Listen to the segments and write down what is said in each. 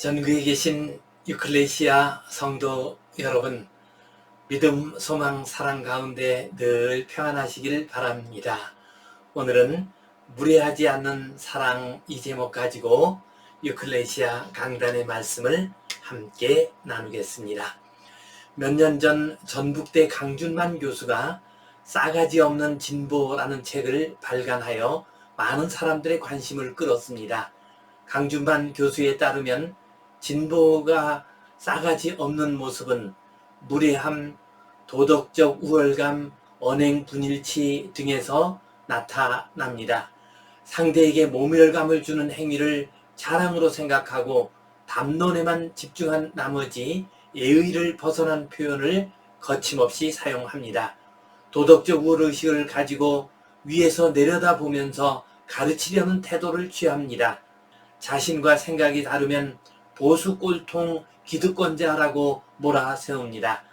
전국에 계신 유클레시아 성도 여러분, 믿음, 소망, 사랑 가운데 늘 평안하시길 바랍니다. 오늘은 무례하지 않는 사랑 이 제목 가지고 유클레시아 강단의 말씀을 함께 나누겠습니다. 몇 년 전 전북대 강준만 교수가 싸가지 없는 진보라는 책을 발간하여 많은 사람들의 관심을 끌었습니다. 강준만 교수에 따르면 진보가 싸가지 없는 모습은 무례함, 도덕적 우월감, 언행 분일치 등에서 나타납니다. 상대에게 모멸감을 주는 행위를 자랑으로 생각하고 담론에만 집중한 나머지 예의를 벗어난 표현을 거침없이 사용합니다. 도덕적 우월의식을 가지고 위에서 내려다보면서 가르치려는 태도를 취합니다. 자신과 생각이 다르면 보수 꼴통 기득권자라고 몰아세웁니다.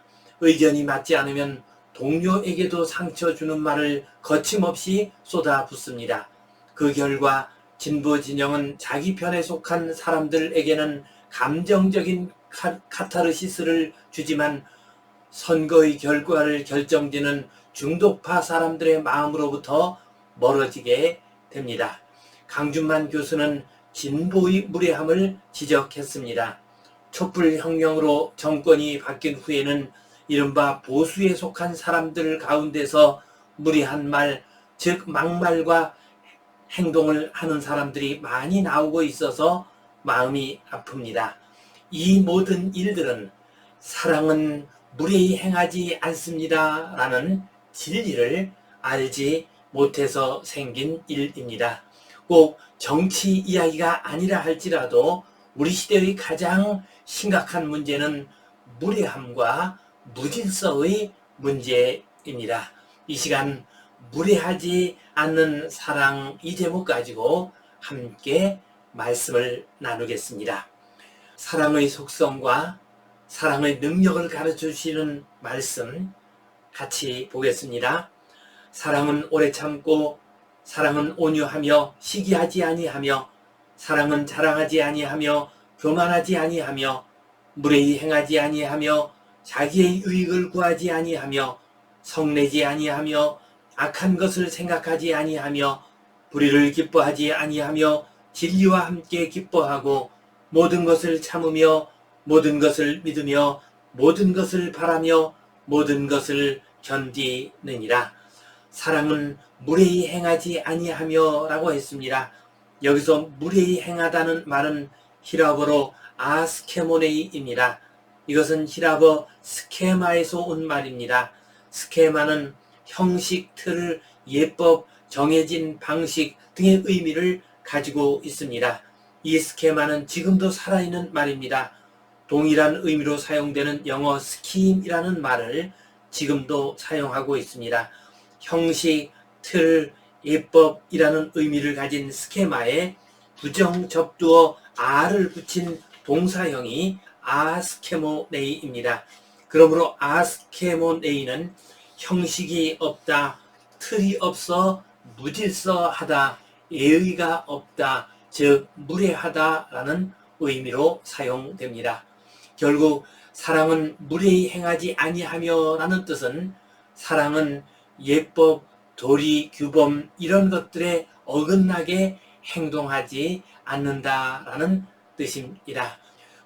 의견이 맞지 않으면 동료에게도 상처 주는 말을 거침없이 쏟아붓습니다. 그 결과 진보 진영은 자기 편에 속한 사람들에게는 감정적인 카타르시스를 주지만 선거의 결과를 결정짓는 중독파 사람들의 마음으로부터 멀어지게 됩니다. 강준만 교수는 진보의 무례함을 지적했습니다. 촛불혁명으로 정권이 바뀐 후에는 이른바 보수에 속한 사람들 가운데서 무례한 말, 즉 막말과 행동을 하는 사람들이 많이 나오고 있어서 마음이 아픕니다. 이 모든 일들은 사랑은 무례히 행하지 않습니다 라는 진리를 알지 못해서 생긴 일입니다. 꼭 정치 이야기가 아니라 할지라도 우리 시대의 가장 심각한 문제는 무례함과 무질서의 문제입니다. 이 시간 무례하지 않는 사랑 이 제목 가지고 함께 말씀을 나누겠습니다. 사랑의 속성과 사랑의 능력을 가르쳐 주시는 말씀 같이 보겠습니다. 사랑은 오래 참고 사랑은 온유하며 시기하지 아니하며 사랑은 자랑하지 아니하며 교만하지 아니하며 무례히 행하지 아니하며 자기의 유익을 구하지 아니하며 성내지 아니하며 악한 것을 생각하지 아니하며 불의를 기뻐하지 아니하며 진리와 함께 기뻐하고 모든 것을 참으며 모든 것을 믿으며 모든 것을 바라며 모든 것을 견디느니라. 사랑은 무례히 행하지 아니하며 라고 했습니다. 여기서 무례히 행하다는 말은 히라버로 아스케모네이입니다. 이것은 히라버 스케마에서 온 말입니다. 스케마는 형식, 틀, 예법, 정해진 방식 등의 의미를 가지고 있습니다. 이 스케마는 지금도 살아있는 말입니다. 동일한 의미로 사용되는 영어 스킴이라는 말을 지금도 사용하고 있습니다. 형식, 틀, 예법이라는 의미를 가진 스케마에 부정 접두어 아를 붙인 동사형이 아스케모네이입니다. 그러므로 아스케모네이는 형식이 없다, 틀이 없어, 무질서하다, 예의가 없다, 즉 무례하다라는 의미로 사용됩니다. 결국 사랑은 무례히 행하지 아니하며 라는 뜻은 사랑은 예법, 도리, 규범 이런 것들에 어긋나게 행동하지 않는다라는 뜻입니다.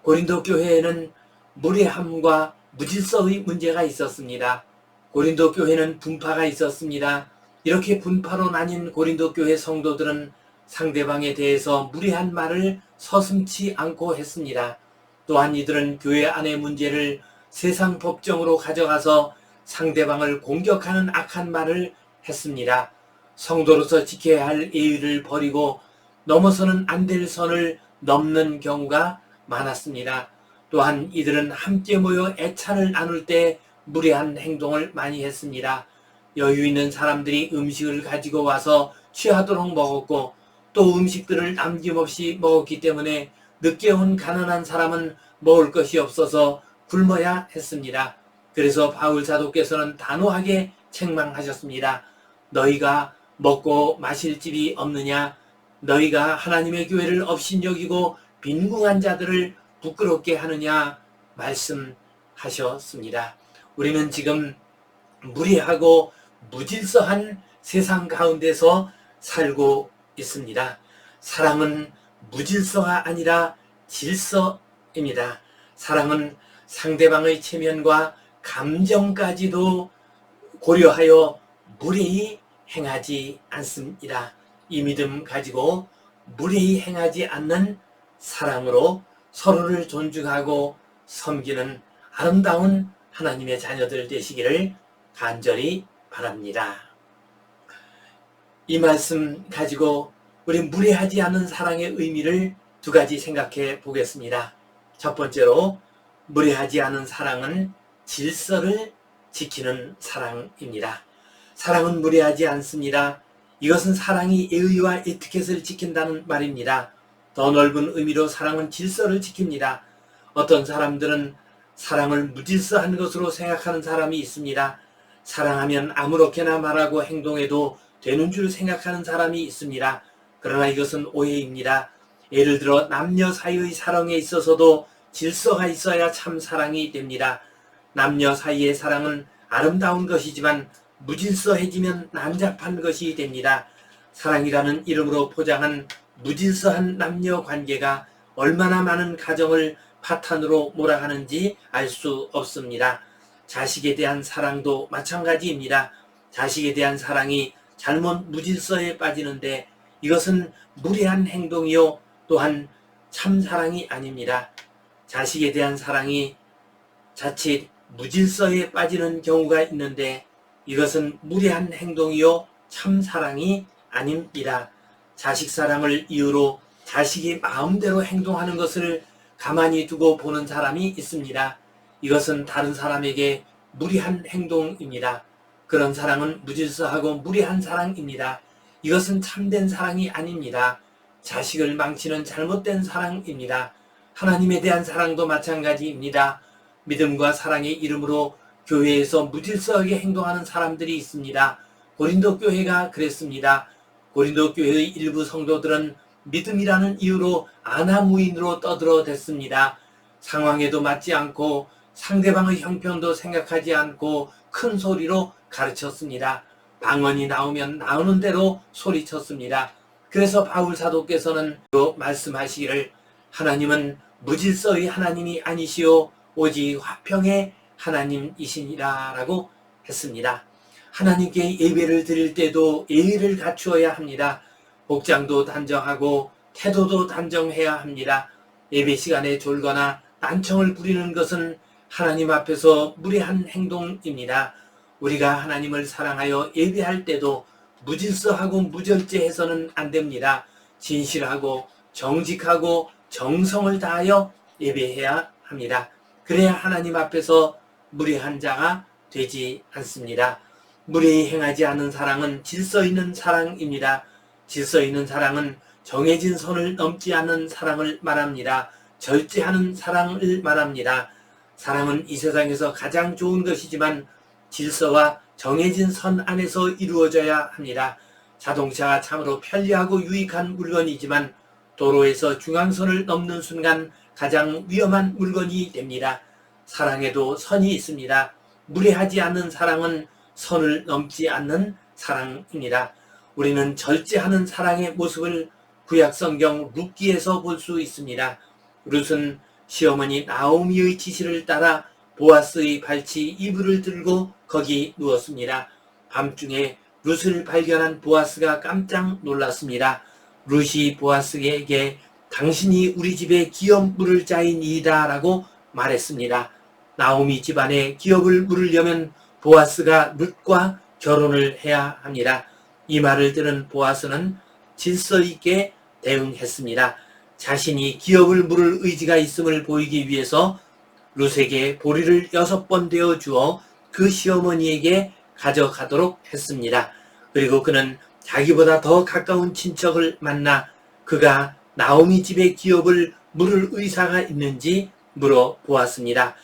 고린도 교회에는 무례함과 무질서의 문제가 있었습니다. 고린도 교회는 분파가 있었습니다. 이렇게 분파로 나뉜 고린도 교회 성도들은 상대방에 대해서 무례한 말을 서슴지 않고 했습니다. 또한 이들은 교회 안의 문제를 세상 법정으로 가져가서 상대방을 공격하는 악한 말을 했습니다. 성도로서 지켜야 할 예의를 버리고 넘어서는 안 될 선을 넘는 경우가 많았습니다. 또한 이들은 함께 모여 애찬을 나눌 때 무례한 행동을 많이 했습니다. 여유 있는 사람들이 음식을 가지고 와서 취하도록 먹었고 또 음식들을 남김없이 먹었기 때문에 늦게 온 가난한 사람은 먹을 것이 없어서 굶어야 했습니다. 그래서 바울 사도께서는 단호하게 책망하셨습니다. 너희가 먹고 마실 집이 없느냐? 너희가 하나님의 교회를 업신여기고 빈궁한 자들을 부끄럽게 하느냐 말씀하셨습니다. 우리는 지금 무례하고 무질서한 세상 가운데서 살고 있습니다. 사랑은 무질서가 아니라 질서입니다. 사랑은 상대방의 체면과 감정까지도 고려하여 무례히 행하지 않습니다. 이 믿음 가지고 무례히 행하지 않는 사랑으로 서로를 존중하고 섬기는 아름다운 하나님의 자녀들 되시기를 간절히 바랍니다. 이 말씀 가지고 우리 무례하지 않는 사랑의 의미를 두 가지 생각해 보겠습니다. 첫 번째로, 무례하지 않은 사랑은 질서를 지키는 사랑입니다. 사랑은 무례하지 않습니다. 이것은 사랑이 예의와 에티켓을 지킨다는 말입니다. 더 넓은 의미로 사랑은 질서를 지킵니다. 어떤 사람들은 사랑을 무질서한 것으로 생각하는 사람이 있습니다. 사랑하면 아무렇게나 말하고 행동해도 되는 줄 생각하는 사람이 있습니다. 그러나 이것은 오해입니다. 예를 들어 남녀 사이의 사랑에 있어서도 질서가 있어야 참 사랑이 됩니다. 남녀 사이의 사랑은 아름다운 것이지만 무질서해지면 난잡한 것이 됩니다. 사랑이라는 이름으로 포장한 무질서한 남녀 관계가 얼마나 많은 가정을 파탄으로 몰아가는지 알 수 없습니다. 자식에 대한 사랑도 마찬가지입니다. 자식에 대한 사랑이 잘못 무질서에 빠지는데 이것은 무례한 행동이요 또한 참 사랑이 아닙니다. 자식에 대한 사랑이 자칫 무질서에 빠지는 경우가 있는데 이것은 무례한 행동이요 참 사랑이 아닙니다. 자식 사랑을 이유로 자식이 마음대로 행동하는 것을 가만히 두고 보는 사람이 있습니다. 이것은 다른 사람에게 무리한 행동입니다. 그런 사랑은 무질서하고 무례한 사랑입니다. 이것은 참된 사랑이 아닙니다. 자식을 망치는 잘못된 사랑입니다. 하나님에 대한 사랑도 마찬가지입니다. 믿음과 사랑의 이름으로 교회에서 무질서하게 행동하는 사람들이 있습니다. 고린도 교회가 그랬습니다. 고린도 교회의 일부 성도들은 믿음이라는 이유로 아나무인으로 떠들어댔습니다. 상황에도 맞지 않고 상대방의 형편도 생각하지 않고 큰 소리로 가르쳤습니다. 방언이 나오면 나오는 대로 소리쳤습니다. 그래서 바울 사도께서는 말씀하시기를 하나님은 무질서의 하나님이 아니시오 오직 화평의 하나님이시니라 라고 했습니다. 하나님께 예배를 드릴 때도 예의를 갖추어야 합니다. 복장도 단정하고 태도도 단정해야 합니다. 예배 시간에 졸거나 난청을 부리는 것은 하나님 앞에서 무례한 행동입니다. 우리가 하나님을 사랑하여 예배할 때도 무질서하고 무절제해서는 안 됩니다. 진실하고 정직하고 정성을 다하여 예배해야 합니다. 그래야 하나님 앞에서 무례한 자가 되지 않습니다. 무례히 행하지 않은 사랑은 질서 있는 사랑입니다. 질서 있는 사랑은 정해진 선을 넘지 않는 사랑을 말합니다. 절제하는 사랑을 말합니다. 사랑은 이 세상에서 가장 좋은 것이지만 질서와 정해진 선 안에서 이루어져야 합니다. 자동차가 참으로 편리하고 유익한 물건이지만 도로에서 중앙선을 넘는 순간 가장 위험한 물건이 됩니다. 사랑에도 선이 있습니다. 무례하지 않는 사랑은 선을 넘지 않는 사랑입니다. 우리는 절제하는 사랑의 모습을 구약성경 룻기에서 볼 수 있습니다. 룻은 시어머니 나오미의 지시를 따라 보아스의 발치 이불을 들고 거기 누웠습니다. 밤중에 룻을 발견한 보아스가 깜짝 놀랐습니다. 룻이 보아스에게 당신이 우리 집에 기업 물을 자이니이다 라고 말했습니다. 나오미 집안에 기업을 물으려면 보아스가 룻과 결혼을 해야 합니다. 이 말을 들은 보아스는 질서 있게 대응했습니다. 자신이 기업을 물을 의지가 있음을 보이기 위해서 룻에게 보리를 6번 되어 주어 그 시어머니에게 가져가도록 했습니다. 그리고 그는 자기보다 더 가까운 친척을 만나 그가 나오미 집의 기업을 물을 의사가 있는지 물어보았습니다.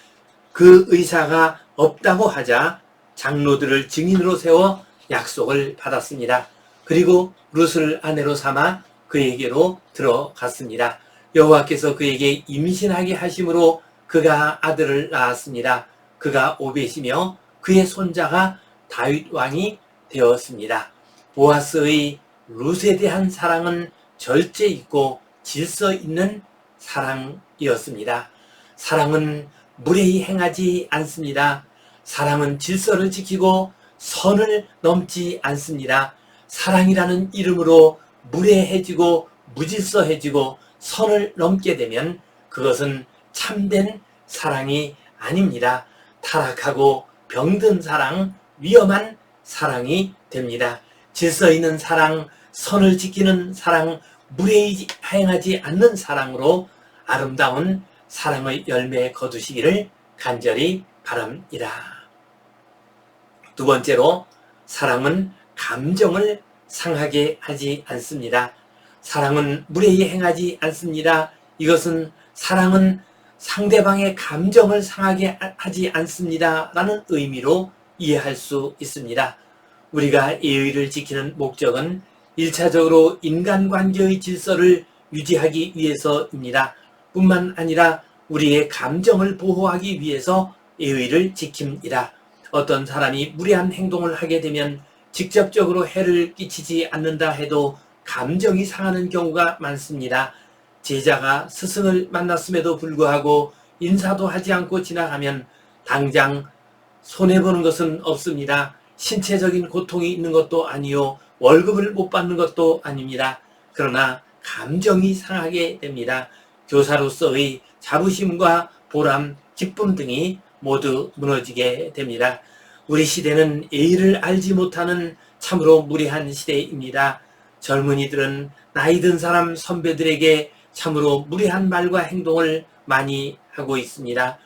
그 의사가 없다고 하자 장로들을 증인으로 세워 약속을 받았습니다. 그리고 룻을 아내로 삼아 그에게로 들어갔습니다. 여호와께서 그에게 임신하게 하심으로 그가 아들을 낳았습니다. 그가 오벳이며 그의 손자가 다윗 왕이 되었습니다. 보아스의 룻에 대한 사랑은 절제 있고 질서 있는 사랑이었습니다. 사랑은 무례히 행하지 않습니다. 사랑은 질서를 지키고 선을 넘지 않습니다. 사랑이라는 이름으로 무례해지고 무질서해지고 선을 넘게 되면 그것은 참된 사랑이 아닙니다. 타락하고 병든 사랑, 위험한 사랑이 됩니다. 질서 있는 사랑, 선을 지키는 사랑, 무례히 행하지 않는 사랑으로 아름다운 사랑의 열매 거두시기를 간절히 바랍니다. 두 번째로, 사랑은 감정을 상하게 하지 않습니다. 사랑은 무례히 행하지 않습니다. 이것은 사랑은 상대방의 감정을 상하게 하지 않습니다 라는 의미로 이해할 수 있습니다. 우리가 예의를 지키는 목적은 1차적으로 인간관계의 질서를 유지하기 위해서입니다. 뿐만 아니라 우리의 감정을 보호하기 위해서 예의를 지킵니다. 어떤 사람이 무례한 행동을 하게 되면 직접적으로 해를 끼치지 않는다 해도 감정이 상하는 경우가 많습니다. 제자가 스승을 만났음에도 불구하고 인사도 하지 않고 지나가면 당장 손해보는 것은 없습니다. 신체적인 고통이 있는 것도 아니요, 월급을 못 받는 것도 아닙니다. 그러나 감정이 상하게 됩니다. 교사로서의 자부심과 보람, 기쁨 등이 모두 무너지게 됩니다. 우리 시대는 예의를 알지 못하는 참으로 무례한 시대입니다. 젊은이들은 나이 든 사람 선배들에게 참으로 무례한 말과 행동을 많이 하고 있습니다.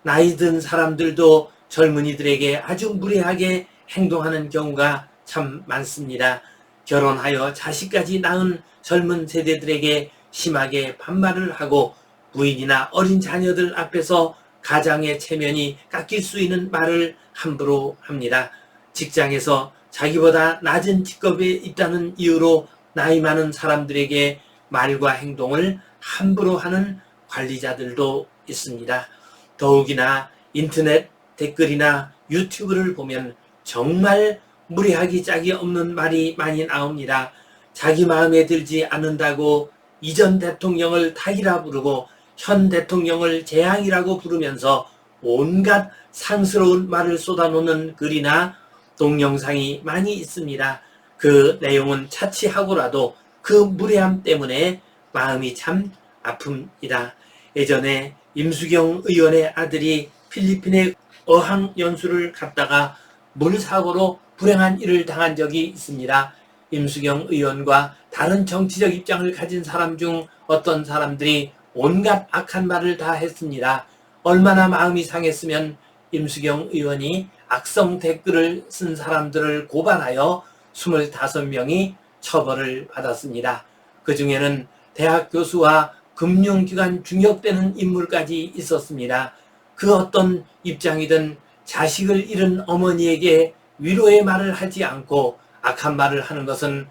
나이 든 사람들도 젊은이들에게 아주 무례하게 행동하는 경우가 참 많습니다. 결혼하여 자식까지 낳은 젊은 세대들에게 심하게 반말을 하고 부인이나 어린 자녀들 앞에서 가장의 체면이 깎일 수 있는 말을 함부로 합니다. 직장에서 자기보다 낮은 직급에 있다는 이유로 나이 많은 사람들에게 말과 행동을 함부로 하는 관리자들도 있습니다. 더욱이나 인터넷 댓글이나 유튜브를 보면 정말 무례하기 짝이 없는 말이 많이 나옵니다. 자기 마음에 들지 않는다고 이전 대통령을 닭이라 부르고 현 대통령을 재앙이라고 부르면서 온갖 상스러운 말을 쏟아놓는 글이나 동영상이 많이 있습니다. 그 내용은 차치하고라도 그 무례함 때문에 마음이 참 아픕니다. 예전에 임수경 의원의 아들이 필리핀에 어학연수를 갔다가 물사고로 불행한 일을 당한 적이 있습니다. 임수경 의원과 다른 정치적 입장을 가진 사람 중 어떤 사람들이 온갖 악한 말을 다 했습니다. 얼마나 마음이 상했으면 임수경 의원이 악성 댓글을 쓴 사람들을 고발하여 25명이 처벌을 받았습니다. 그 중에는 대학 교수와 금융기관 중역되는 인물까지 있었습니다. 그 어떤 입장이든 자식을 잃은 어머니에게 위로의 말을 하지 않고 악한 말을 하는 것은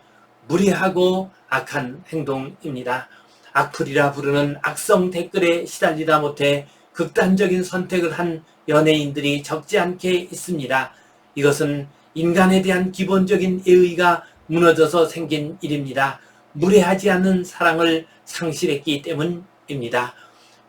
무례하고 악한 행동입니다. 악플이라 부르는 악성 댓글에 시달리다 못해 극단적인 선택을 한 연예인들이 적지 않게 있습니다. 이것은 인간에 대한 기본적인 예의가 무너져서 생긴 일입니다. 무례하지 않는 사랑을 상실했기 때문입니다.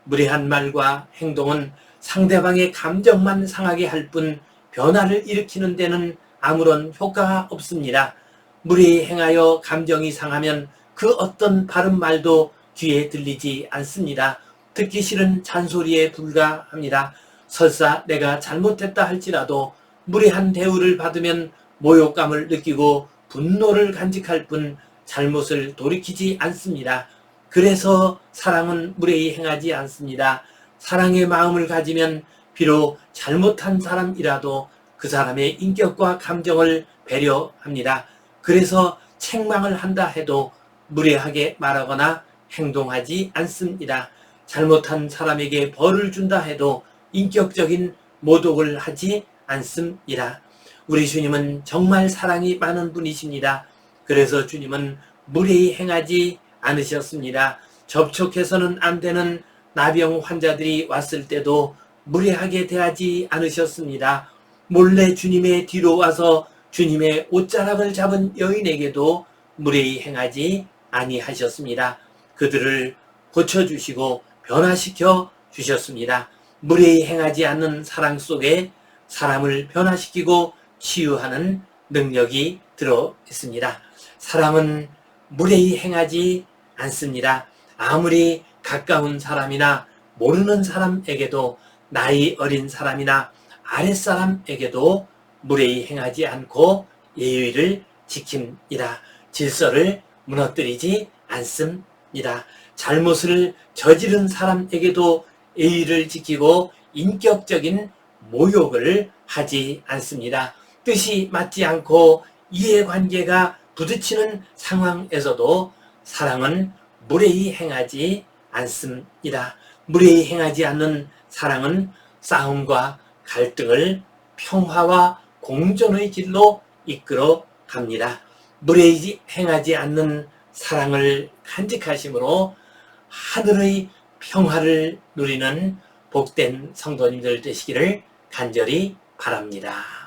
무례한 말과 행동은 상대방의 감정만 상하게 할 뿐 변화를 일으키는 데는 아무런 효과가 없습니다. 무례히 행하여 감정이 상하면 그 어떤 바른 말도 귀에 들리지 않습니다. 듣기 싫은 잔소리에 불과합니다. 설사 내가 잘못했다 할지라도 무례한 대우를 받으면 모욕감을 느끼고 분노를 간직할 뿐 잘못을 돌이키지 않습니다. 그래서 사랑은 무례히 행하지 않습니다. 사랑의 마음을 가지면 비록 잘못한 사람이라도 그 사람의 인격과 감정을 배려합니다. 그래서 책망을 한다 해도 무례하게 말하거나 행동하지 않습니다. 잘못한 사람에게 벌을 준다 해도 인격적인 모독을 하지 않습니다. 우리 주님은 정말 사랑이 많은 분이십니다. 그래서 주님은 무례히 행하지 않으셨습니다. 접촉해서는 안 되는 나병 환자들이 왔을 때도 무례하게 대하지 않으셨습니다. 몰래 주님의 뒤로 와서 주님의 옷자락을 잡은 여인에게도 무례히 행하지 아니하셨습니다. 그들을 고쳐주시고 변화시켜 주셨습니다. 무례히 행하지 않는 사랑 속에 사람을 변화시키고 치유하는 능력이 들어 있습니다. 사랑은 무례히 행하지 않습니다. 아무리 가까운 사람이나 모르는 사람에게도 나이 어린 사람이나 아랫사람에게도 무례히 행하지 않고 예의를 지킵니다. 질서를 무너뜨리지 않습니다. 잘못을 저지른 사람에게도 예의를 지키고 인격적인 모욕을 하지 않습니다. 뜻이 맞지 않고 이해관계가 부딪히는 상황에서도 사랑은 무례히 행하지 않습니다. 무례히 행하지 않는 사랑은 싸움과 갈등을 평화와 공존의 길로 이끌어 갑니다. 무례히 행하지 않는 사랑을 간직하심으로 하늘의 평화를 누리는 복된 성도님들 되시기를 간절히 바랍니다.